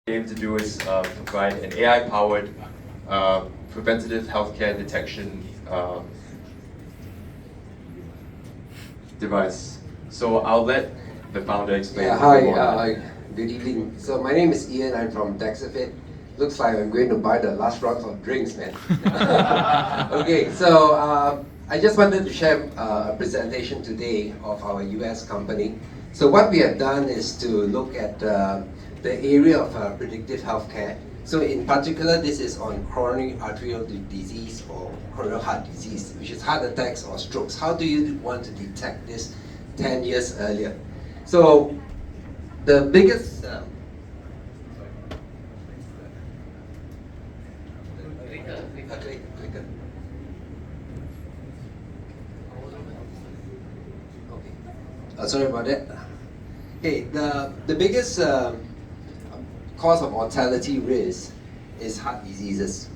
aim to do is provide an AI-powered preventative healthcare detection device. So I'll let the founder explain. Yeah, hi, good evening. So my name is Ian, I'm from DexaFit. Looks like I'm going to buy the last round of drinks, man. Okay, so I just wanted to share a presentation today of our US company. So what we have done is to look at the area of predictive healthcare. So in particular, this is on coronary arterial disease or coronary heart disease, which is heart attacks or strokes. How do you want to detect this 10 years earlier? So the biggest clicker. Okay. Sorry about that. Okay, the biggest cause of mortality risk is heart diseases,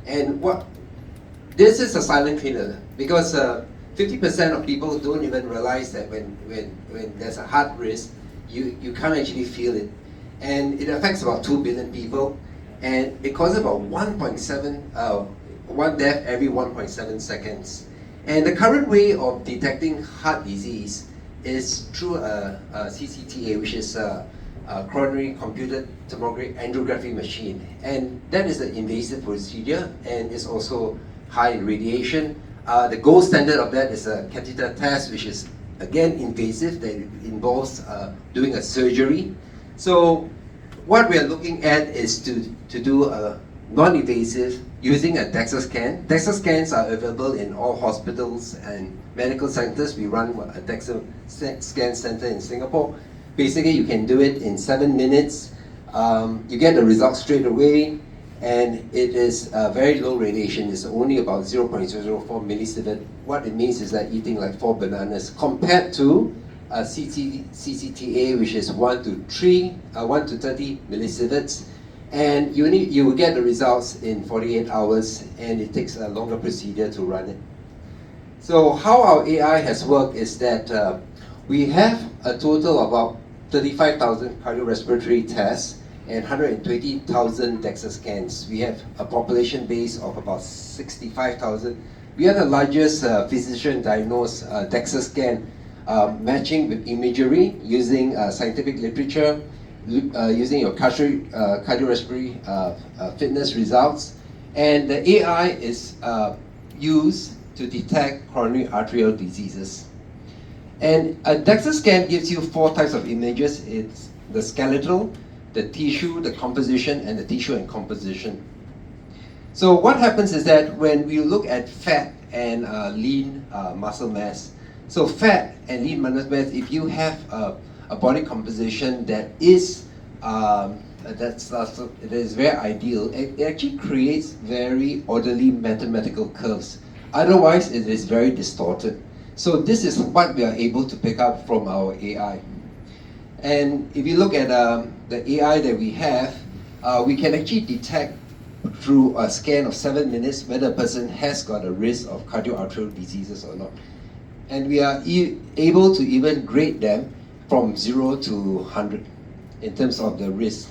and this is a silent killer because 50% of people don't even realize that when there's a heart risk, you can't actually feel it, and it affects about 2 billion people, and it causes about 1.7 one death every 1.7 seconds. And the current way of detecting heart disease is through a CCTA, which is a coronary computed tomography angiography machine, and that is an invasive procedure and is also high in radiation. The gold standard of that is a catheter test, which is again invasive, that involves doing a surgery. So what we are looking at is to do a non-invasive using a DEXA scan. DEXA scans are available in all hospitals and medical centers. We run a DEXA scan center in Singapore. Basically, you can do it in 7 minutes. You get the results straight away, and it is very low radiation. It's only about 0.004 millisievert. What it means is that eating like 4 bananas compared to CCTA, which is 1 to 30 millisieverts, and you will get the results in 48 hours, and it takes a longer procedure to run it. So how our AI has worked is that we have a total of about 35,000 cardiorespiratory tests and 120,000 DEXA scans. We have a population base of about 65,000. We are the largest physician-diagnosed DEXA scan matching with imagery using scientific literature, using your cardiorespiratory fitness results. And the AI is used to detect coronary arterial diseases. And a DEXA scan gives you 4 types of images. It's the skeletal, the tissue, the composition, and the tissue and composition. So what happens is that when we look at fat and lean muscle mass, so fat and lean muscle mass, if you have a body composition that is very ideal, it actually creates very orderly mathematical curves. Otherwise, it is very distorted. So this is what we are able to pick up from our AI. And if you look at the AI that we have, we can actually detect through a scan of 7 minutes whether a person has got a risk of cardiovascular diseases or not. And we are able to even grade them from 0 to 100 in terms of the risk.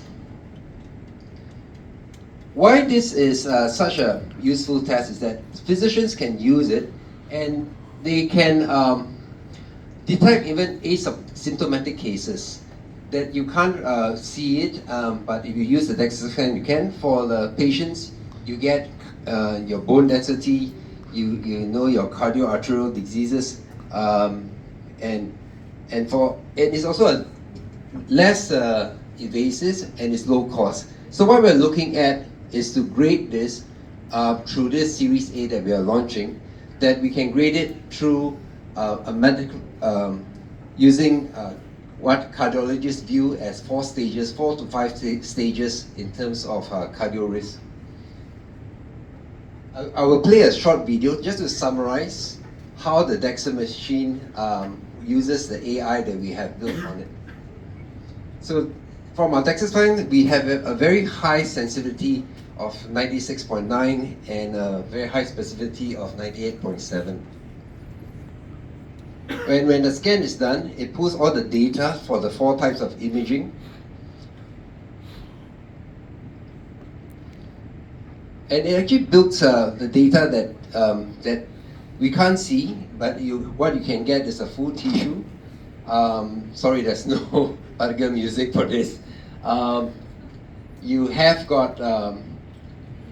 Why this is such a useful test is that physicians can use it, and they can detect even asymptomatic cases that you can't see it, but if you use the DEXA scan, you can. For the patients, you get your bone density, you know your cardiovascular diseases, and for it is also a less invasive and it's low cost. So what we're looking at is to grade this through this Series A that we are launching, that we can grade it through a medical using what cardiologists view as 4 to 5 stages in terms of cardio risk. I will play a short video just to summarize how the DEXA machine uses the AI that we have built on it. So from our DEXA scan, we have a very high sensitivity of 96.9 and a very high specificity of 98.7. When the scan is done, it pulls all the data for the 4 types of imaging. And it actually builds the data that we can't see, but what you can get is a full tissue. Sorry, there's no particular music for this. You have got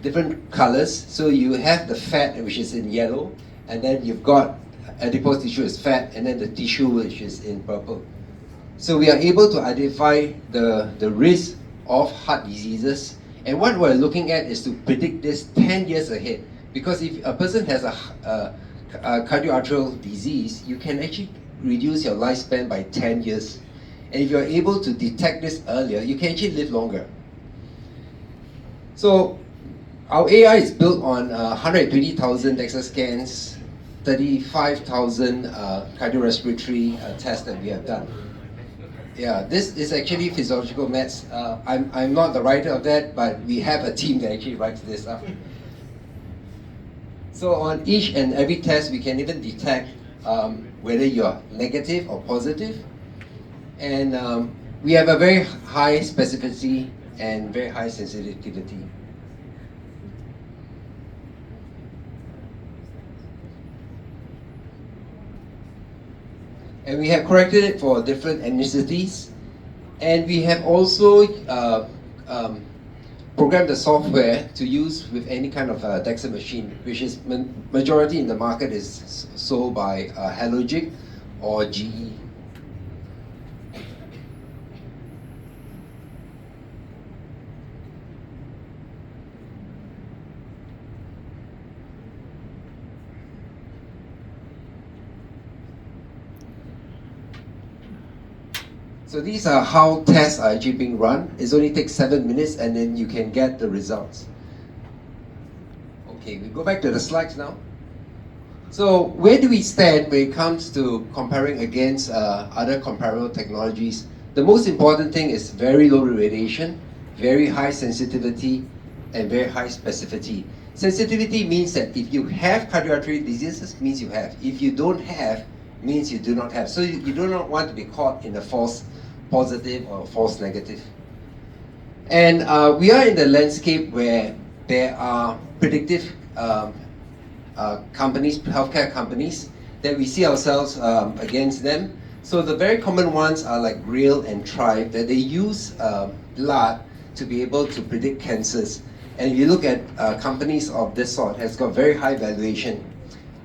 different colors. So you have the fat, which is in yellow, and then you've got adipose tissue is fat, and then the tissue which is in purple. So we are able to identify the risk of heart diseases, and what we're looking at is to predict this 10 years ahead. Because if a person has a cardiovascular disease, you can actually reduce your lifespan by 10 years. And if you're able to detect this earlier, you can actually live longer. So our AI is built on 120,000 DEXA scans, 35,000 cardiorespiratory tests that we have done. Yeah, this is actually physiological maths. I'm not the writer of that, but we have a team that actually writes this up. So on each and every test, we can even detect whether you're negative or positive. And we have a very high specificity and very high sensitivity. And we have corrected it for different ethnicities. And we have also programmed the software to use with any kind of DEXA machine, which is majority in the market is sold by Halogic or GE. So these are how tests are actually being run. It only takes 7 minutes and then you can get the results. Okay, we go back to the slides now. So where do we stand when it comes to comparing against other comparable technologies? The most important thing is very low radiation, very high sensitivity, and very high specificity. Sensitivity means that if you have cardiovascular diseases, means you have. If you don't have, means you do not have. So you do not want to be caught in a false positive or false negative. And we are in the landscape where there are predictive companies, healthcare companies, that we see ourselves against them. So the very common ones are like Grail and Tribe, that they use blood to be able to predict cancers. And if you look at companies of this sort, has got very high valuation.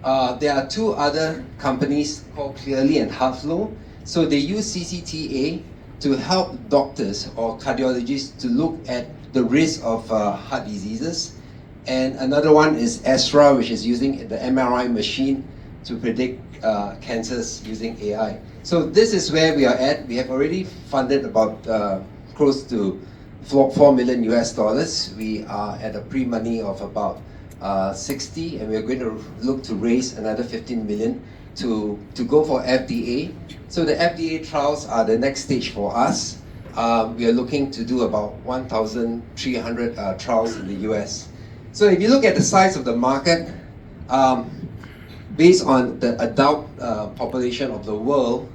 There are two other companies called Clearly and Heartflow. So they use CCTA to help doctors or cardiologists to look at the risk of heart diseases. And another one is Astra, which is using the MRI machine to predict cancers using AI. So this is where we are at. We have already funded about close to $4 million US. We are at a pre-money of about 60, and we're going to look to raise another 15 million to go for FDA. So the FDA trials are the next stage for us. We are looking to do about 1,300 trials in the US. So if you look at the size of the market, based on the adult population of the world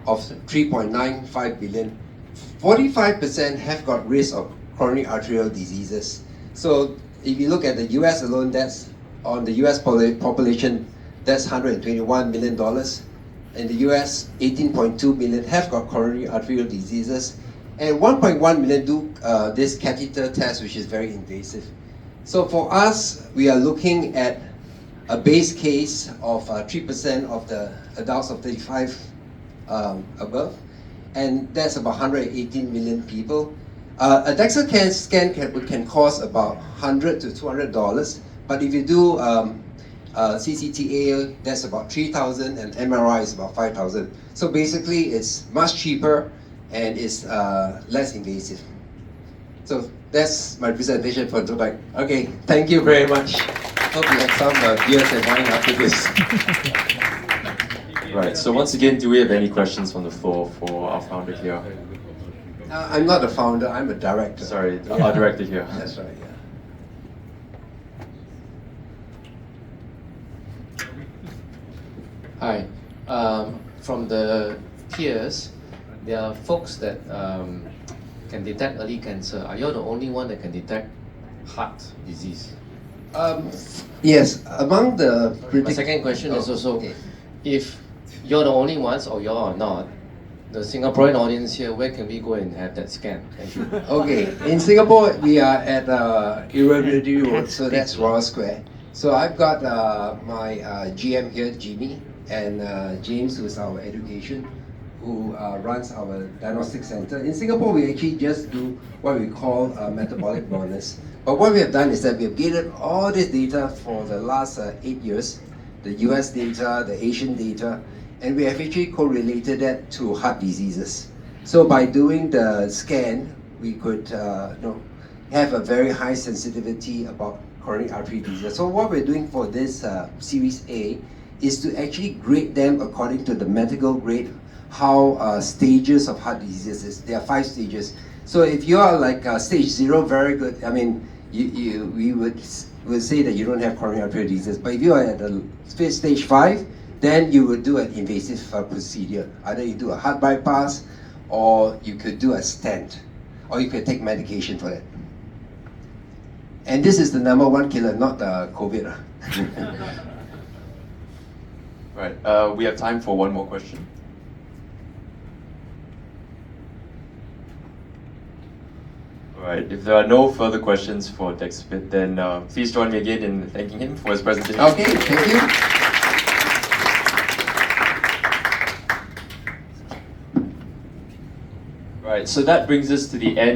of 3.95 billion, 45% have got risk of coronary arterial diseases. So if you look at the US alone, that's on the US population, that's $121 million. In the US, 18.2 million have got coronary arterial diseases, and 1.1 million do this catheter test, which is very invasive. So for us, we are looking at a base case of 3% of the adults of 35 above, and that's about 118 million people. A DEXA scan can cost about $100 to $200, but if you do CCTA, that's about $3,000, and MRI is about $5,000. So basically, it's much cheaper and it's less invasive. So that's my presentation for tonight. Okay, thank you very much. Hope you have some beers and wine after this. Right, so once again, do we have any questions from the floor for our founder here? I'm not a founder, I'm a director. Sorry, our director here. That's right, yeah. Hi. From the peers, there are folks that can detect early cancer. Are you the only one that can detect heart disease? Yes, among the My second question is also, okay. if you're the only ones or you're not, the Singaporean audience here, where can we go and have that scan? Thank you. Okay, in Singapore, we are at Irrawaddy Road, so that's Royal Square. So I've got my GM here, Jimmy, and James, who's our education, who runs our diagnostic center. In Singapore, we actually just do what we call metabolic wellness. But what we have done is that we have gathered all this data for the last 8 years, the US data, the Asian data, and we have actually correlated that to heart diseases. So by doing the scan, we could have a very high sensitivity about coronary artery disease. So what we're doing for this Series A is to actually grade them according to the medical grade, how stages of heart disease is. There are 5 stages. So if you are like stage 0, very good. I mean, we would say that you don't have coronary artery disease. But if you are at stage 5, then you would do an invasive procedure. Either you do a heart bypass, or you could do a stent, or you could take medication for that. And this is the #1 killer, not COVID. Right. We have time for one more question. Alright, if there are no further questions for DexaFit, then please join me again in thanking him for his presentation. Okay, thank you. Right, so that brings us to the end